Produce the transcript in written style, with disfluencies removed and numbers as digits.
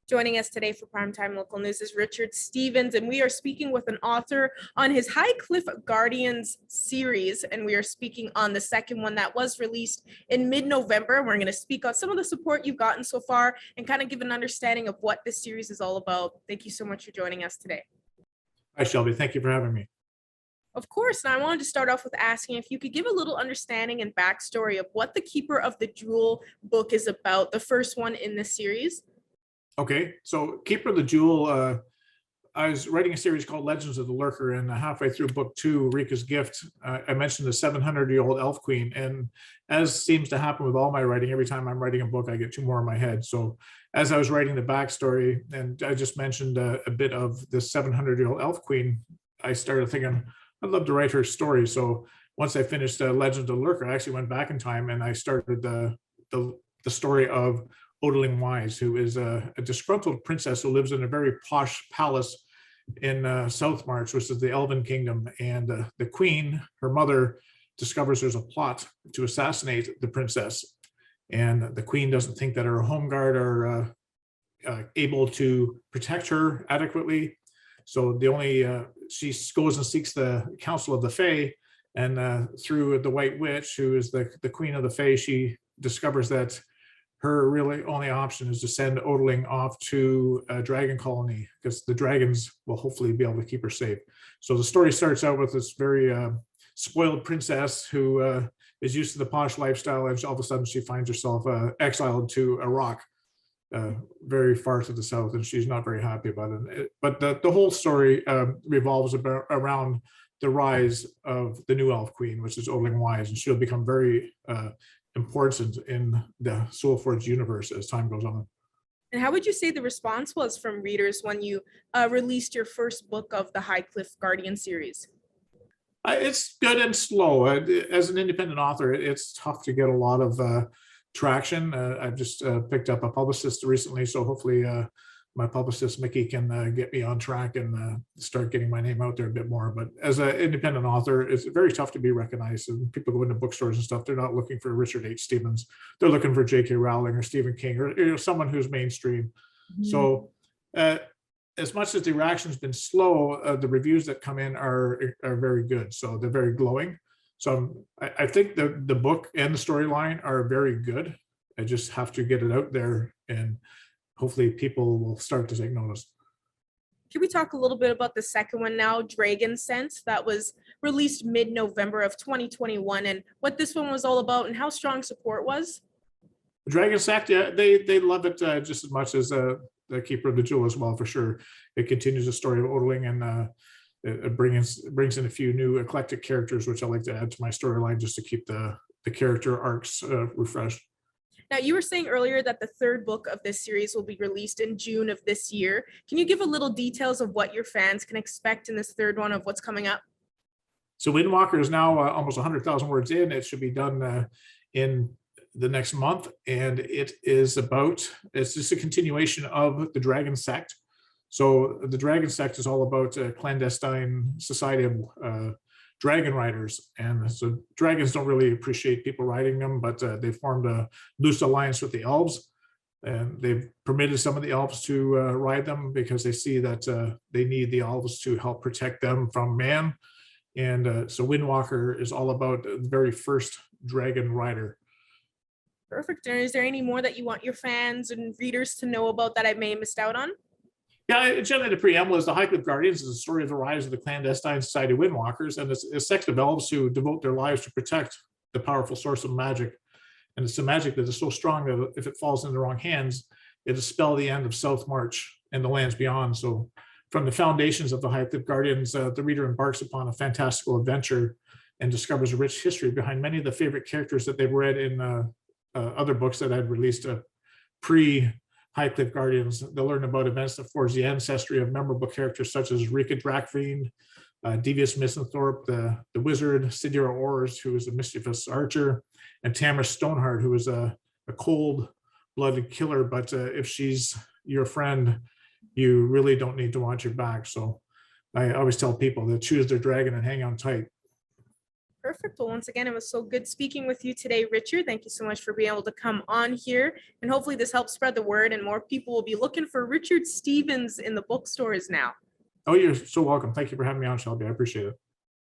Joining us today for Primetime Local News is Richard Stevens, and we are speaking with an author on his High Cliff Guardians series, and we are speaking on the second one that was released in mid-November. We're going to speak on some of the support you've gotten so far and kind of give an understanding of what this series is all about. Thank you so much for joining us today. Hi, Shelby. Thank you for having me. Of course, and I wanted to start off with asking if you could give a little understanding and backstory of what the Keeper of the Jewel book is about, the first one in this series. Okay, so Keeper of the Jewel, I was writing a series called Legends of the Lurker, and halfway through book 2, Rika's Gift, I mentioned the 700-year-old elf queen, and as seems to happen with all my writing, every time I'm writing a book, I get 2 more in my head. So as I was writing the backstory, and I just mentioned a bit of this 700-year-old elf queen, I started thinking, I'd love to write her story. So once I finished Legends of the Lurker, I actually went back in time and I started the story of Odeling Wise, who is a disgruntled princess who lives in a very posh palace in Southmarch, which is the Elven Kingdom. And the queen, her mother, discovers there's a plot to assassinate the princess. And the queen doesn't think that her home guard are able to protect her adequately. So she goes and seeks the counsel of the Fae. And through the White Witch, who is the queen of the Fae, she discovers that her really only option is to send Odeling off to a dragon colony, because the dragons will hopefully be able to keep her safe. So the story starts out with this very spoiled princess who is used to the posh lifestyle, and all of a sudden she finds herself exiled to Iraq, very far to the south, and she's not very happy about it. But the whole story revolves around the rise of the new elf queen, which is Odeling Wise, and she'll become very important in the Soulforge universe as time goes on. And how would you say the response was from readers when you released your first book of the High Cliff Guardian series? It's good and slow. As an independent author, it's tough to get a lot of traction. I've just picked up a publicist recently, so hopefully my publicist Mickey can get me on track and start getting my name out there a bit more. But as an independent author, it's very tough to be recognized. And people go into bookstores and stuff, they're not looking for Richard H. Stevens. They're looking for J.K. Rowling or Stephen King, or someone who's mainstream. Mm-hmm. So as much as the reaction's been slow, the reviews that come in are very good. So they're very glowing. So I think the book and the storyline are very good. I just have to get it out there, and hopefully people will start to take notice. Can we talk a little bit about the second one now, Dragon Sense, that was released mid-November of 2021, and what this one was all about and how strong support was? Dragon Sect, yeah, they love it just as much as the Keeper of the Jewel as well, for sure. It continues the story of Odeling, and it brings in a few new eclectic characters, which I like to add to my storyline just to keep the character arcs refreshed. Now, you were saying earlier that the third book of this series will be released in June of this year. Can you give a little details of what your fans can expect in this third one, of what's coming up? So Windwalker is now almost 100,000 words in. It should be done in the next month. And it's just a continuation of the Dragon Sect. So the Dragon Sect is all about a clandestine society of dragon riders, and so dragons don't really appreciate people riding them, but they formed a loose alliance with the elves, and they've permitted some of the elves to ride them because they see that they need the elves to help protect them from man. And so Windwalker is all about the very first dragon rider. Perfect. And is there any more that you want your fans and readers to know about that I may have missed out on? Yeah, generally the preamble is the High Cliff Guardians is the story of the rise of the clandestine society of Windwalkers, and it's a sect of elves who devote their lives to protect the powerful source of magic. And it's a magic that is so strong that if it falls in the wrong hands, it'll spell the end of Southmarch and the lands beyond. So from the foundations of the High Cliff Guardians, the reader embarks upon a fantastical adventure and discovers a rich history behind many of the favorite characters that they've read in other books that I'd released pre-High Cliff Guardians. They'll learn about events that forge the ancestry of memorable characters such as Rika Drakfiend, Devious Misanthrope, the wizard, Sidira Ors, who is a mischievous archer, and Tamara Stoneheart, who is a cold-blooded killer, but if she's your friend, you really don't need to watch your back. So I always tell people to choose their dragon and hang on tight. Perfect. Well, once again, it was so good speaking with you today, Richard. Thank you so much for being able to come on here. And hopefully this helps spread the word and more people will be looking for Richard Stevens in the bookstores now. Oh, you're so welcome. Thank you for having me on, Shelby. I appreciate it.